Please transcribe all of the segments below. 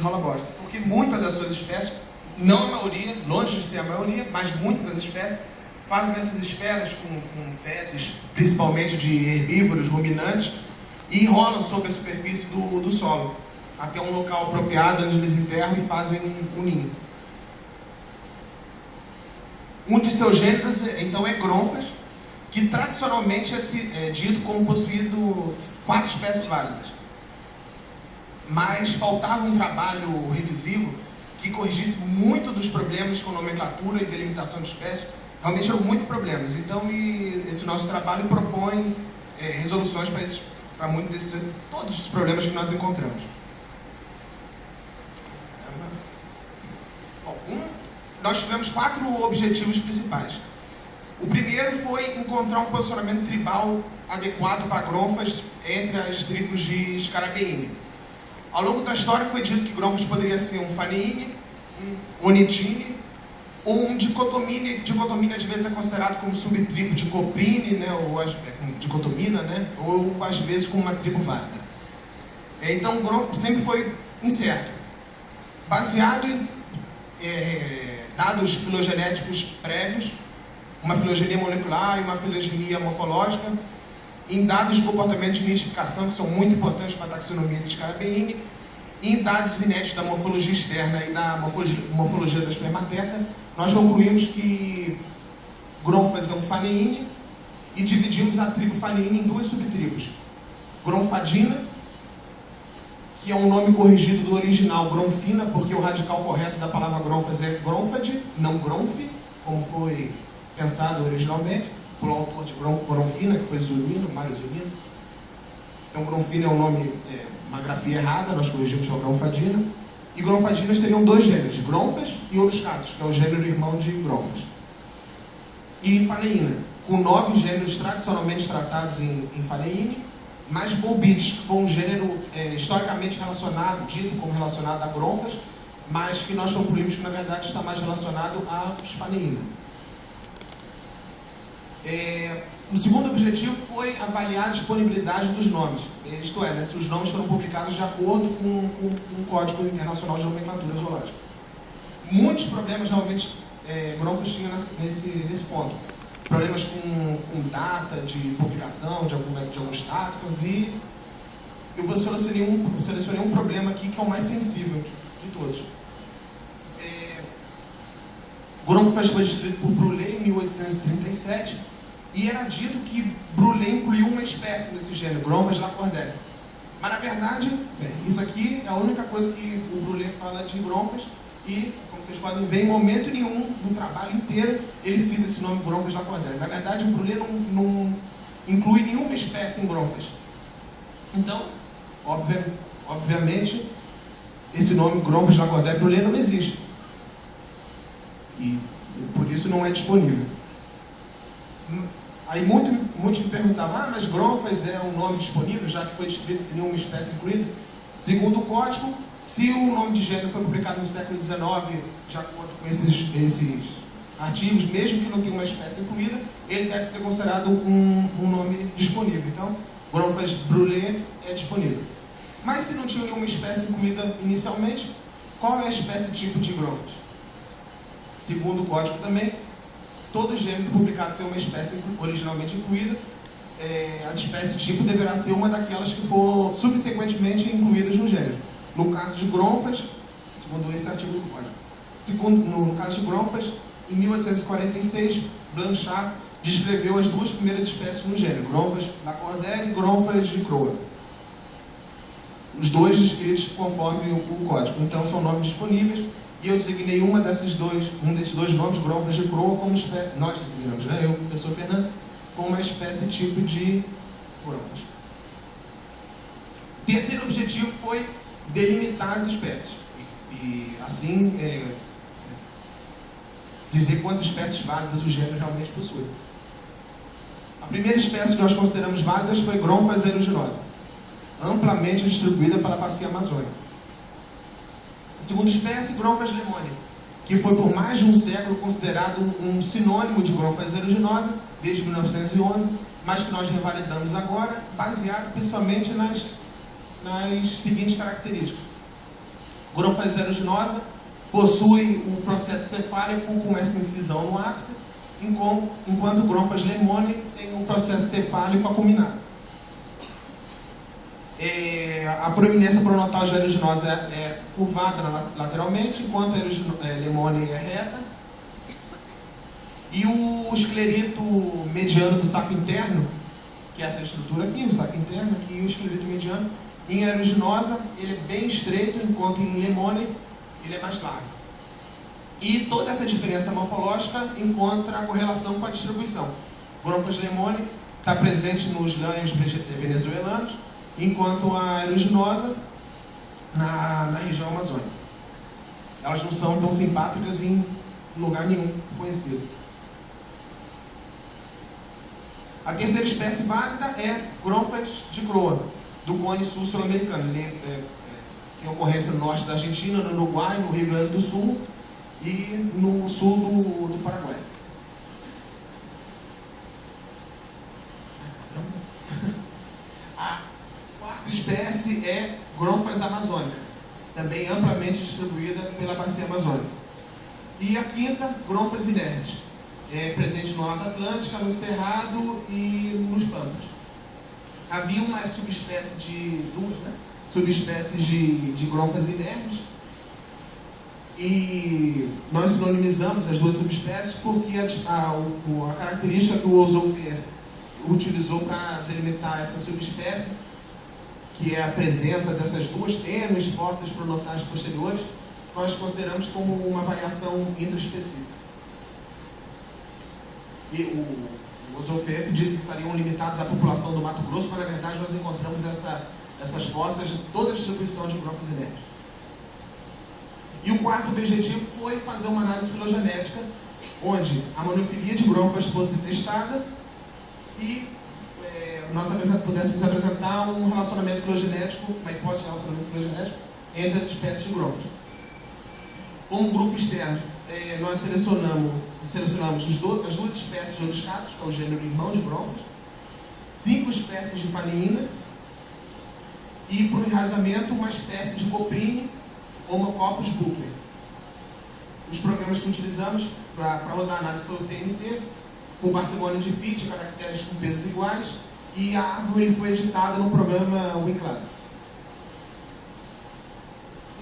rola bosta. Porque muitas das suas espécies, não a maioria, longe de ser a maioria, mas muitas das espécies fazem essas esferas com fezes, principalmente de herbívoros, ruminantes, e enrolam sobre a superfície do solo, até um local apropriado onde eles enterram e fazem um ninho. Um de seus gêneros, então, é Gronfas, que tradicionalmente é dito como possuindo 4 espécies válidas. Mas faltava um trabalho revisivo que corrigisse muito dos problemas com nomenclatura e delimitação de espécies. Realmente eram muitos problemas. Então, esse nosso trabalho propõe resoluções para todos os problemas que nós encontramos. Bom, nós tivemos 4 objetivos principais. O primeiro foi encontrar um posicionamento tribal adequado para Gronfas entre as tribos de Scarabeine. Ao longo da história foi dito que Gronfas poderia ser um Faneine, um Onitine ou um Dicotomine. Dicotomine às vezes é considerado como subtribo de Coprine, né, ou dicotomina, né, ou às vezes como uma tribo válida. Então Gronfas sempre foi incerto. Baseado em dados filogenéticos prévios, uma filogenia molecular e uma filogenia morfológica, em dados de comportamento de nidificação, que são muito importantes para a taxonomia de Scarabeine, e em dados inéditos da morfologia externa e da morfologia da espermateca, nós concluímos que Gronfas é um Faneine e dividimos a tribo Faneine em 2 subtribos. Gronfadina, que é um nome corrigido do original Gronfina, porque o radical correto da palavra Gronfas é Gronfade, não Gronfi, como foi pensado originalmente pelo autor de Gronfina, que foi Zunino, Mário Zunino. Então, Gronfina é um nome, uma grafia errada, nós corrigimos para Gronfadina. E Gronfadinas teriam 2 gêneros, Gronfas e Oruscatus, que é o gênero irmão de Gronfas. E Faneina, com 9 gêneros tradicionalmente tratados em Faneine, mais Bolbites, que foi um gênero historicamente relacionado, dito como relacionado a Gronfas, mas que nós concluímos que, na verdade, está mais relacionado aos Faneina. O segundo objetivo foi avaliar a disponibilidade dos nomes, isto é, né, se os nomes foram publicados de acordo com o Código Internacional de Nomenclatura Zoológica. Muitos problemas realmente Gronfas tinha nesse ponto. Problemas com data de publicação de alguns taxons, e eu selecionei um problema aqui que é o mais sensível de todos. Gronfas foi descrito por Brulé em 1837, e era dito que Brulé incluiu uma espécie nesse gênero, Gronfas lacordaire. Mas, na verdade, isso aqui é a única coisa que o Brulé fala de Gronfas, e, como vocês podem ver, em momento nenhum, no trabalho inteiro, ele cita esse nome Gronfas lacordaire. Na verdade, o Brulé não inclui nenhuma espécie em Gronfas. Então, obviamente, esse nome Gronfas lacordaire Brulé não existe. E, por isso, não é disponível. Aí muitos me perguntavam, mas Gronfas é um nome disponível, já que foi descrito sem nenhuma espécie incluída? Segundo o código, se o nome de gênero foi publicado no século XIX, de acordo com esses artigos, mesmo que não tenha uma espécie incluída, ele deve ser considerado um nome disponível. Então, Gronfas Brulé é disponível. Mas se não tinha nenhuma espécie incluída inicialmente, qual é a espécie tipo de Gronfas? Segundo o código também, todo gênero publicado sem uma espécie originalmente incluída, a espécie tipo deverá ser uma daquelas que for subsequentemente incluídas no gênero. No caso de Gronfas, segundo esse artigo do código, no caso de Gronfas, em 1846, Blanchard descreveu as 2 primeiras espécies no gênero, Gronfas lacordaire e Gronfas de Croa. Os 2 descritos conforme o código. Então, são nomes disponíveis. E eu designei um desses dois nomes, Gronfas de Croa, como espécie. Nós designamos, né? Eu, professor Fernando, como uma espécie tipo de Gronfas. Terceiro objetivo foi delimitar as espécies. E assim, dizer quantas espécies válidas o gênero realmente possui. A primeira espécie que nós consideramos válidas foi Gronfas aeruginosa, amplamente distribuída pela bacia amazônica. A segunda espécie, Gronfas lemone, que foi por mais de um século considerado um sinônimo de Gronfas aeruginosa, desde 1911, mas que nós revalidamos agora, baseado principalmente nas seguintes características. Gronfas aeruginosa possui um processo cefálico com essa incisão no ápice, enquanto Gronfas lemoni tem um processo cefálico acuminado. A proeminência pronotal de aeruginosa é curvada lateralmente, enquanto a lemoni é reta. E o esclerito mediano do saco interno, que é essa estrutura aqui, o saco interno aqui, e o esclerito mediano, em aeruginosa ele é bem estreito, enquanto em lemoni ele é mais largo. E toda essa diferença morfológica encontra correlação com a distribuição. Gronfas lemoni está presente nos lânhos venezuelanos, enquanto a aeruginosa na região amazônica. Elas não são tão simpáticas em lugar nenhum conhecido. A terceira espécie válida é Gronfas de Croa, do cone sul-americano. Ele tem ocorrência no norte da Argentina, no Uruguai, no Rio Grande do Sul e no sul do Paraguai. A quarta espécie é Gronfas amazônica, também amplamente distribuída pela bacia amazônica. E a quinta, Gronfas inermes, presente no Alto Atlântico, no Cerrado e nos Pampas. Havia uma subespécie subespécies de Gronfas inermes, e nós sinonimizamos as duas subespécies porque a característica que o Ozofier utilizou para delimitar essa subespécie, que é a presença dessas duas tênues fósseis pronotais posteriores, nós consideramos como uma variação intraespecífica. E o Ozofier disse que estariam limitados à população do Mato Grosso, mas na verdade nós encontramos essas fósseis em toda a distribuição de Gronfas inermes. E o quarto objetivo foi fazer uma análise filogenética, onde a monofilia de Gronfas fosse testada e nós pudéssemos apresentar um relacionamento filogenético, uma hipótese de relacionamento filogenético entre as espécies de Gronfas. Com um grupo externo, nós selecionamos as duas espécies de Odiscatos, que é o gênero irmão de Gronfas, 5 espécies de Faniina e, para o enraizamento, uma espécie de Coprine, Homococcus buckley. Os programas que utilizamos para rodar a análise foi o TNT, com parcimônia de fit, caracteres com pesos iguais, e a árvore foi editada no programa Winclad.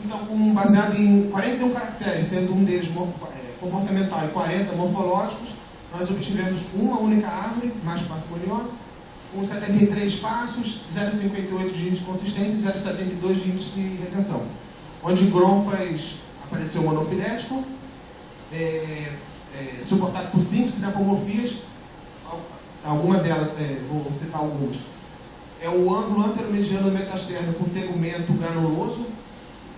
Então, baseado em 41 caracteres, sendo um deles comportamental e 40 morfológicos, nós obtivemos uma única árvore, mais parcimoniosa, com 73 passos, 0,58 de índice de consistência e 0,72 de índice de retenção. Onde Gronfas apareceu monofilético, suportado por 5 sinapomorfias, alguma delas, vou citar algumas. É o ângulo anteromediano metasterno com tegumento granuloso,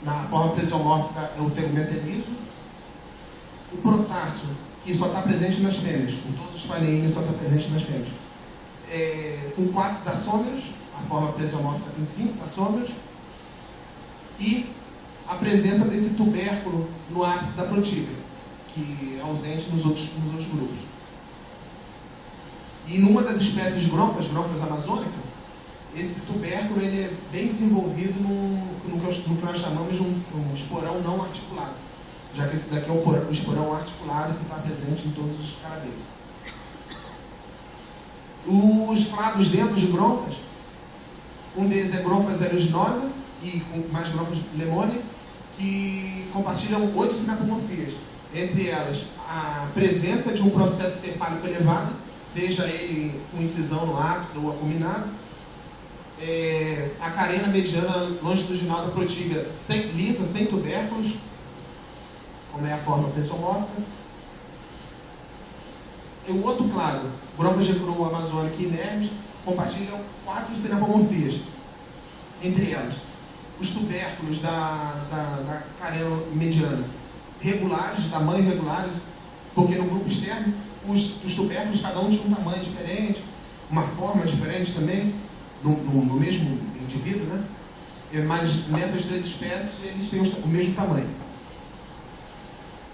na forma plesiomórfica o tegumento é liso. O protársio, que só está presente nas fêmeas, com todos os faleíneos só está presente nas fêmeas. Com 4 tassômeros, a forma plesiomórfica tem 5 tassômeros, e a presença desse tubérculo no ápice da protíbia, que é ausente nos outros grupos. E numa das espécies de Gronfas amazônica, esse tubérculo ele é bem desenvolvido no que nós chamamos de um esporão não articulado, já que esse daqui é o esporão articulado que está presente em todos os carabeiros. Os clados dentro de Gronfas, um deles é Gronfas aeruginosa e com mais Gronfas lemoni, que compartilham 8 sinapomorfias, entre elas a presença de um processo cefálico elevado, seja ele com incisão no ápice ou acuminado, a carena mediana longitudinal da protíbia lisa, sem tubérculos, como é a forma plesiomórfica. E o outro clado, Gronfas de Croa amazônica e inermes, compartilham 4 sinapomorfias, entre elas os tubérculos da carena mediana regulares, de tamanho regulares, porque no grupo externo os tubérculos cada um tinha um tamanho diferente, uma forma diferente também, no mesmo indivíduo, né? Mas nessas 3 espécies eles têm o mesmo tamanho.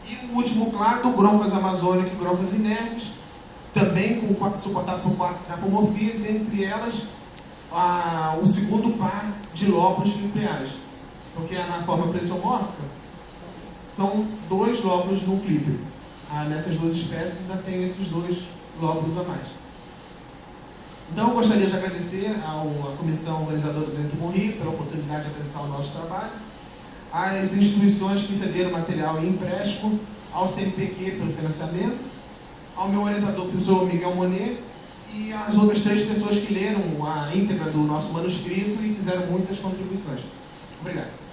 E o último clado, Gronfas amazônica e Gronfas inermes, também suportado por 4 sinapomorfias, entre elas o segundo par de lóbulos nucleares, porque na forma pressomórfica são 2 lóbulos nuclídeo. Nessas 2 espécies ainda tem esses 2 lóbulos a mais. Então eu gostaria de agradecer à comissão organizadora do Dentro do Bom Rio pela oportunidade de apresentar o nosso trabalho, às instituições que cederam material em empréstimo, ao CNPq pelo financiamento, ao meu orientador, professor Miguel Monet, e às outras 3 pessoas que leram a íntegra do nosso manuscrito e fizeram muitas contribuições. Obrigado.